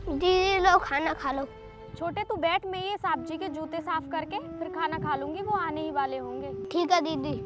दीदी लो खाना खा लो। छोटे तू बैठ, मैं ये साहब जी के जूते साफ करके फिर खाना खा लूंगी, वो आने ही वाले होंगे। ठीक है दीदी।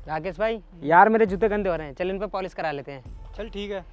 राकेश भाई यार मेरे जूते गंदे हो रहे हैं, चल इन पे पॉलिश करा लेते हैं। चल ठीक है।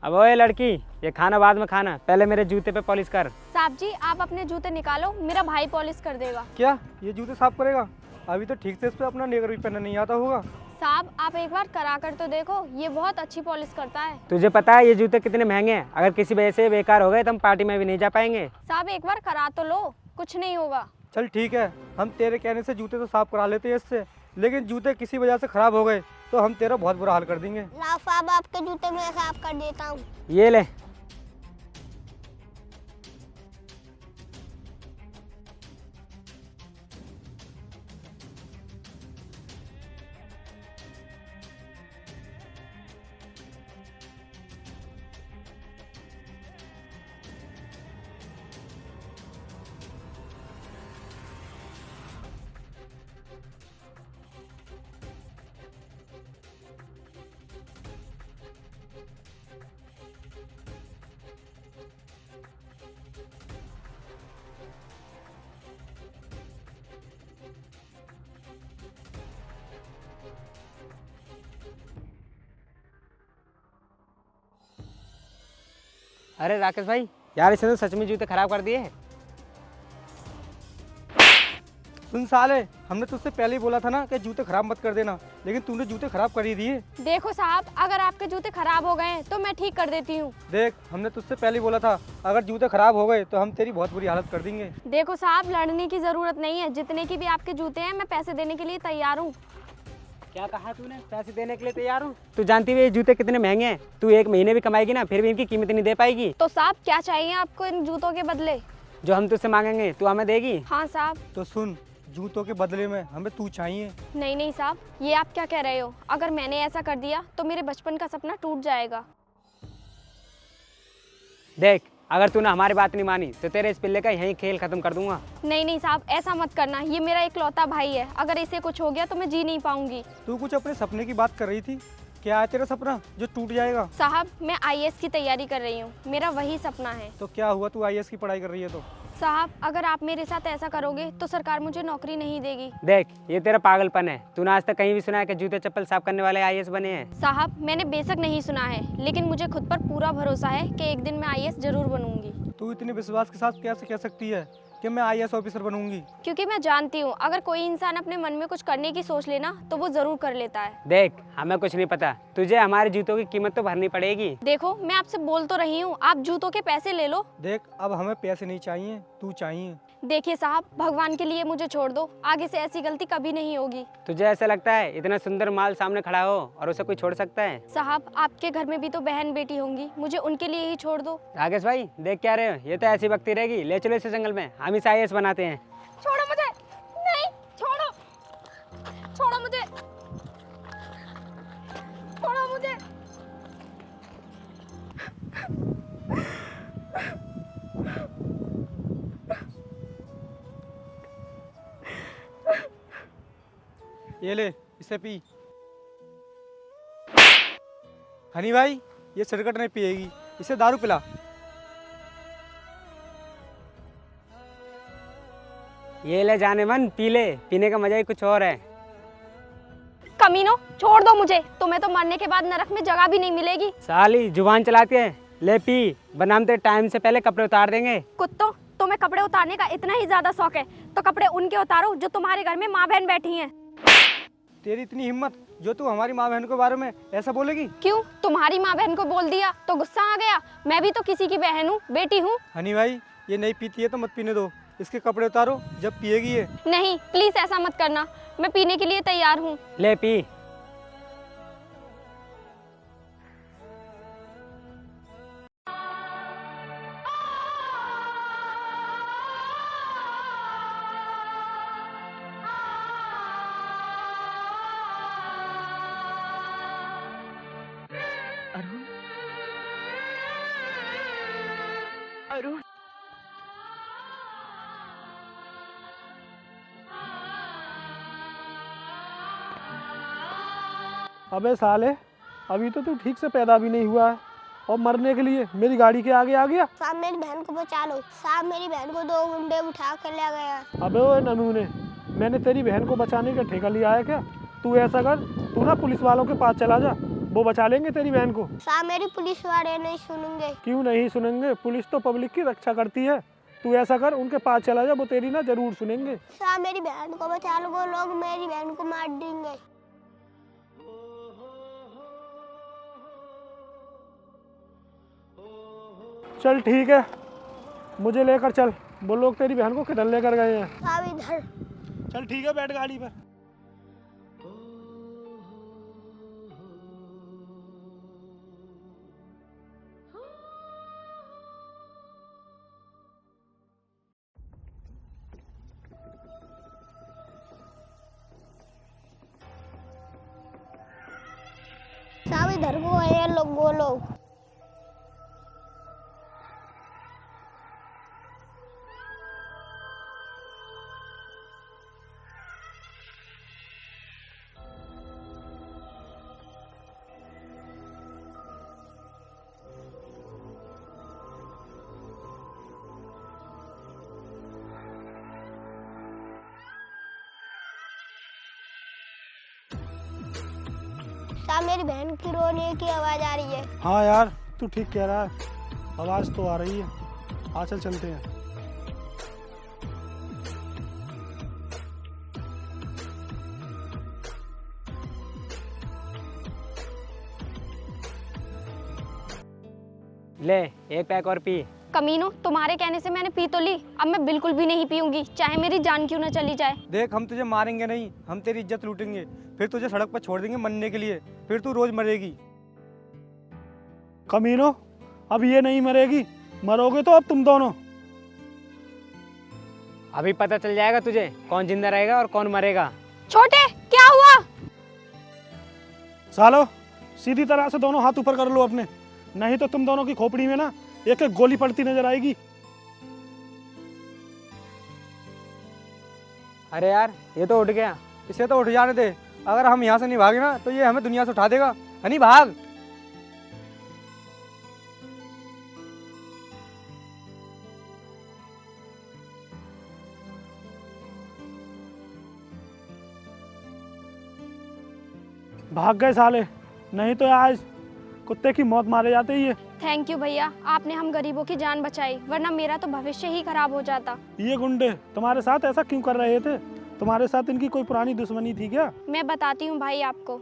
अब ओए लड़की, ये खाना बाद में खाना, पहले मेरे जूते पे पॉलिश कर। साहब जी आप अपने जूते निकालो, मेरा भाई पॉलिश कर देगा। क्या ये जूते साफ करेगा? अभी तो ठीक से इस पे अपना नेकर भी पहनना नहीं आता होगा। साहब आप एक बार करा कर तो देखो, ये बहुत अच्छी पॉलिश करता है। तुझे पता है ये जूते कितने महंगे हैं? अगर किसी वजह से बेकार हो गए तो हम पार्टी में भी नहीं जा पाएंगे। साहब एक बार करा तो लो, कुछ नहीं होगा। चल ठीक है, हम तेरे कहने से जूते तो साफ करा लेते हैं इससे, लेकिन जूते किसी वजह से खराब हो गए तो हम तेरा बहुत बुरा हाल कर देंगे। लाओ साहब आपके जूते मैं साफ कर देता हूँ। ये ले। अरे राकेश भाई यार, इसने तो सच में जूते खराब कर दिए। सुन साले, हमने तुझसे पहले ही बोला था ना कि जूते खराब मत कर देना, लेकिन तूने जूते खराब कर ही दिए। देखो साहब अगर आपके जूते खराब हो गए तो मैं ठीक कर देती हूँ। देख, हमने तुझसे पहले ही बोला था अगर जूते खराब हो गए तो हम तेरी बहुत बुरी हालत कर देंगे। देखो साहब लड़ने की जरूरत नहीं है, जितने की भी आपके जूते हैं मैं पैसे देने के लिए तैयार हूँ। क्या कहा तूने? पैसे देने के लिए तैयार हूँ? तू जानती है ये जूते कितने महंगे हैं, तू एक महीने भी कमाएगी ना फिर भी इनकी कीमत नहीं दे पाएगी। तो साहब क्या चाहिए आपको इन जूतों के बदले? जो हम तुझसे मांगेंगे तू हमें देगी? हाँ साहब। तो सुन, जूतों के बदले में हमें तू चाहिए। नहीं नहीं साहब, ये आप क्या कह रहे हो? अगर मैंने ऐसा कर दिया तो मेरे बचपन का सपना टूट जाएगा। देख, अगर तूने हमारी बात नहीं मानी तो तेरे इस पिल्ले का यहीं खेल खत्म कर दूंगा। नहीं नहीं साहब ऐसा मत करना, ये मेरा इकलौता भाई है, अगर इसे कुछ हो गया तो मैं जी नहीं पाऊंगी। तू कुछ अपने सपने की बात कर रही थी, क्या है तेरा सपना जो टूट जाएगा? साहब मैं आईएएस की तैयारी कर रही हूँ, मेरा वही सपना है। तो क्या हुआ, तू आईएएस की पढ़ाई कर रही है तो? साहब अगर आप मेरे साथ ऐसा करोगे तो सरकार मुझे नौकरी नहीं देगी। देख, ये तेरा पागलपन है। तूने आज तक कहीं भी सुना है कि जूते चप्पल साफ करने वाले आईएएस बने हैं? साहब मैंने बेशक नहीं सुना है, लेकिन मुझे खुद पर पूरा भरोसा है कि एक दिन मैं आईएएस जरूर बनूंगी। तू इतने विश्वास के साथ कैसे कह सकती है कि मैं आईएएस ऑफिसर बनूंगी? क्योंकि मैं जानती हूँ अगर कोई इंसान अपने मन में कुछ करने की सोच लेना तो वो जरूर कर लेता है। देख, हमें कुछ नहीं पता, तुझे हमारे जूतों की कीमत तो भरनी पड़ेगी। देखो मैं आपसे बोल तो रही हूँ, आप जूतों के पैसे ले लो। देख, अब हमें पैसे नहीं चाहिए, तू चाहिए। देखिए साहब भगवान के लिए मुझे छोड़ दो, आगे से ऐसी गलती कभी नहीं होगी। तुझे ऐसा लगता है इतना सुंदर माल सामने खड़ा हो और उसे कोई छोड़ सकता है? साहब आपके घर में भी तो बहन बेटी होंगी, मुझे उनके लिए ही छोड़ दो। राकेश भाई देख क्या रहे हो, ये तो ऐसी बकती रहेगी। ले चलो इसे जंगल में, हम इसे आईएएस बनाते हैं। छोड़ो मुझे, नहीं छोड़ो, छोड़ो मुझे, छोड़ो मुझे। ये ले, इसे पी। हनी भाई, ये सिरकट नहीं पिएगी, इसे दारू पिला। ये ले जाने मन, पी ले, पीने का मजा ही कुछ और है। कमीनो, छोड़ दो मुझे, तुम्हें तो मरने के बाद नरक में जगह भी नहीं मिलेगी। साली जुबान चलाती है, ले पी, वरना तेरे टाइम से पहले कपड़े उतार देंगे। कुत्तों, तुम्हें कपड़े उतारने का इतना ही ज्यादा शौक है तो कपड़े उनके उतारो जो तुम्हारे घर में माँ बहन बैठी हैं। तेरी इतनी हिम्मत जो तू हमारी माँ बहन के बारे में ऐसा बोलेगी? क्यों, तुम्हारी माँ बहन को बोल दिया तो गुस्सा आ गया? मैं भी तो किसी की बहन हूँ, बेटी हूँ। हनी भाई, ये नहीं पीती है तो मत पीने दो, इसके कपड़े उतारो जब पिएगी ये। नहीं, प्लीज ऐसा मत करना, मैं पीने के लिए तैयार हूँ। ले पी। अरुण, अबे साले, अभी तो तू ठीक से पैदा भी नहीं हुआ है और मरने के लिए मेरी गाड़ी के आगे आ गया। साहब मेरी बहन को बचा लो, साहब मेरी बहन को 2 गुंडे उठा कर ले गया। अबे ओए नमूने, मैंने तेरी बहन को बचाने का ठेका लिया है क्या? तू ऐसा कर, तू ना पुलिस वालों के पास चला जा, वो बचा लेंगे तेरी बहन को। साहब मेरी पुलिस वाले नहीं सुनेंगे। क्यों नहीं सुनेंगे? पुलिस तो पब्लिक की रक्षा करती है। तू ऐसा कर, उनके पास चला जा, वो तेरी ना जरूर सुनेंगे। साहब मेरी बहन को बचा लो, वो लोग मेरी बहन को मार देंगे। चल ठीक है, मुझे लेकर चल, वो लोग तेरी बहन को किधर लेकर गए हैं। साहब इधर। चल ठीक है, बैठ गाड़ी पर। साहब इधर को गए लोग, वो लोग। साहब मेरी बहन की रोने की आवाज आ रही है। हाँ यार, तू ठीक कह रहा है, आवाज़ तो आ रही है। आ चल चलते हैं। ले एक पैक और पी। कमीनो, तुम्हारे कहने से मैंने पी तो ली, अब मैं बिल्कुल भी नहीं पीऊंगी, चाहे मेरी जान क्यों न चली जाए। देख, हम तुझे मारेंगे नहीं, हम तेरी इज्जत लूटेंगे, फिर तुझे सड़क पर छोड़ देंगे मरने के लिए, फिर तू रोज मरेगी। कमीनो, अब ये नहीं मरेगी, मरोगे तो अब तुम दोनों। अभी पता चल जाएगा तुझे कौन जिंदा रहेगा और कौन मरेगा। छोटे, क्या हुआ? सालो, सीधी तरह से दोनों हाथ ऊपर कर लो अपने, नहीं तो तुम दोनों की खोपड़ी में ना एक एक गोली पड़ती नजर आएगी। अरे यार, ये तो उठ गया। इसे तो उठ जाने दे, अगर हम यहाँ से नहीं भागे ना तो ये हमें दुनिया से उठा देगा। हनी भाग। भाग गए साले, नहीं तो आज कुत्ते की मौत मारे जाते ही है। थैंक यू भैया, आपने हम गरीबों की जान बचाई, वरना मेरा तो भविष्य ही खराब हो जाता। ये गुंडे तुम्हारे साथ ऐसा क्यों कर रहे थे? तुम्हारे साथ इनकी कोई पुरानी दुश्मनी थी क्या? मैं बताती हूँ भाई आपको।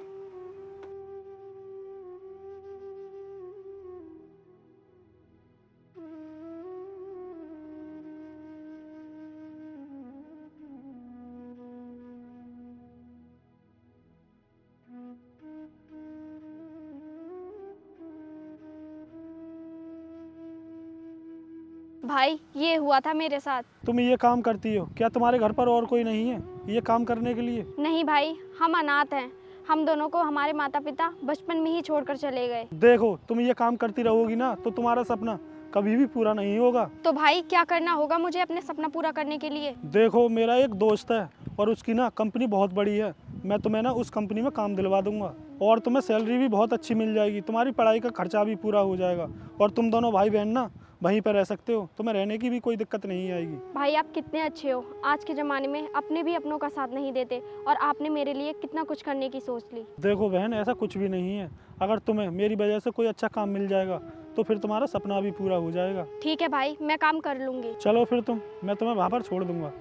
भाई, ये हुआ था मेरे साथ। तुम ये काम करती हो, क्या तुम्हारे घर पर और कोई नहीं है ये काम करने के लिए? नहीं भाई, हम अनाथ हैं, हम दोनों को हमारे माता पिता बचपन में ही छोड़कर चले गए। देखो, तुम ये काम करती रहोगी ना तो तुम्हारा सपना कभी भी पूरा नहीं होगा। तो भाई क्या करना होगा मुझे अपने सपना पूरा करने के लिए? देखो, मेरा एक दोस्त है, और उसकी ना कंपनी बहुत बड़ी है। मैं तुम्हें ना उस कंपनी में काम दिलवा दूंगा और तुम्हें सैलरी भी बहुत अच्छी मिल जाएगी, तुम्हारी पढ़ाई का खर्चा भी पूरा हो जाएगा और तुम दोनों भाई बहन ना वहीं पर रह सकते हो, तुम्हें रहने की भी कोई दिक्कत नहीं आएगी। भाई आप कितने अच्छे हो। आज के ज़माने में अपने भी अपनों का साथ नहीं देते और आपने मेरे लिए कितना कुछ करने की सोच ली। देखो बहन, ऐसा कुछ भी नहीं है। अगर तुम्हें मेरी वजह से कोई अच्छा काम मिल जाएगा तो फिर तुम्हारा सपना भी पूरा हो जाएगा। ठीक है भाई, मैं काम कर लूँगी। चलो फिर मैं तुम्हें वहाँ पर छोड़ दूंगा।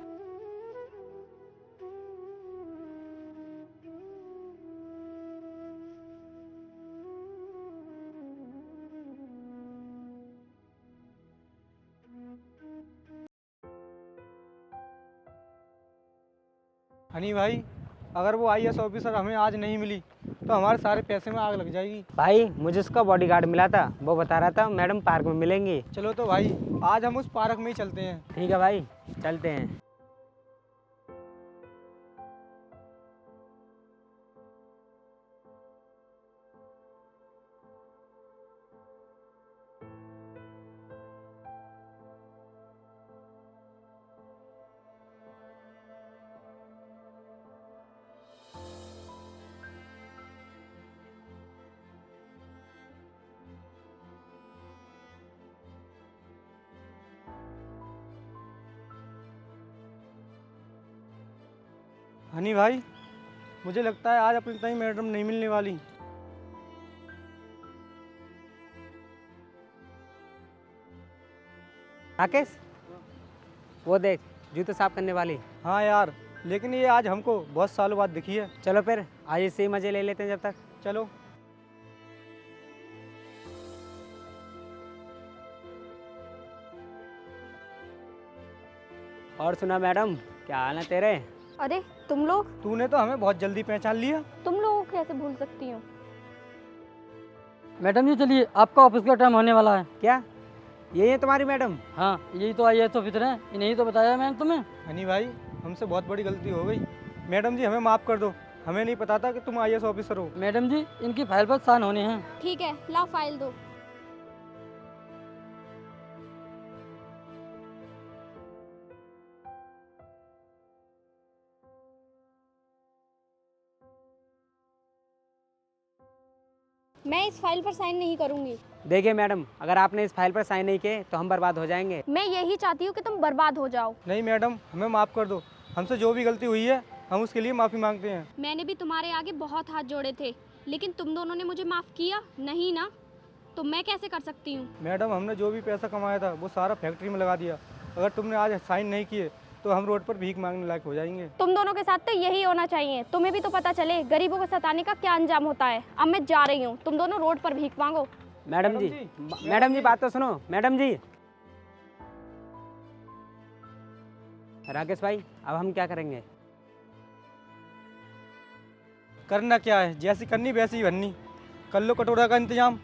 हनी भाई, अगर वो आईएएस ऑफिसर हमें आज नहीं मिली तो हमारे सारे पैसे में आग लग जाएगी। भाई मुझे उसका बॉडीगार्ड मिला था, वो बता रहा था मैडम पार्क में मिलेंगे। चलो तो भाई, आज हम उस पार्क में ही चलते हैं। ठीक है भाई, चलते हैं। हनी भाई, मुझे लगता है आज अपनी तई मैडम नहीं मिलने वाली। राकेश, वो देख जूते साफ करने वाली। हाँ यार, लेकिन ये आज हमको बहुत सालों बाद दिखी है। चलो फिर आज इससे ही मजे ले लेते हैं जब तक। चलो। और सुना मैडम, क्या हाल है तेरे? अरे तुम लोग, तूने तो हमें बहुत जल्दी पहचान लिया। तुम लोगों को कैसे भूल सकती हूँ। मैडम जी चलिए, आपका ऑफिस का टाइम होने वाला है। क्या ये है तुम्हारी मैडम? हाँ, यही तो आईएएस ऑफिसर हैं, इन्हें ही तो बताया मैंने तुम्हें। हनी भाई, हमसे बहुत बड़ी गलती हो गई। मैडम जी हमें माफ़ कर दो, हमें नहीं पता था कि तुम आईएएस ऑफिसर हो। मैडम जी, इनकी फाइल पर साइन होने हैं। ठीक है, लाओ फाइल दो। मैं इस फाइल पर साइन नहीं करूंगी। देखिए मैडम, अगर आपने इस फाइल पर साइन नहीं किए तो हम बर्बाद हो जाएंगे। मैं यही चाहती हूँ कि तुम बर्बाद हो जाओ। नहीं मैडम, हमें माफ़ कर दो। हमसे जो भी गलती हुई है हम उसके लिए माफ़ी मांगते हैं। मैंने भी तुम्हारे आगे बहुत हाथ जोड़े थे, लेकिन तुम दोनों ने मुझे माफ़ किया नहीं ना, तो मैं कैसे कर सकती हूँ। मैडम, हमने जो भी पैसा कमाया था वो सारा फैक्ट्री में लगा दिया। अगर तुमने आज साइन नहीं किए तो हम रोड पर भीख मांगने लायक हो जाएंगे। तुम दोनों के साथ तो यही होना चाहिए। तुम्हें भी तो पता चले गरीबों को सताने का क्या अंजाम होता है। अब मैं जा रही हूँ, तुम दोनों रोड पर भीख मांगो। मैडम जी, मैडम जी बात तो सुनो। मैडम जी। राकेश भाई, अब हम क्या करेंगे? करना क्या है, जैसी करनी वैसी ही बननी। कर लो कटोरा का इंतजाम।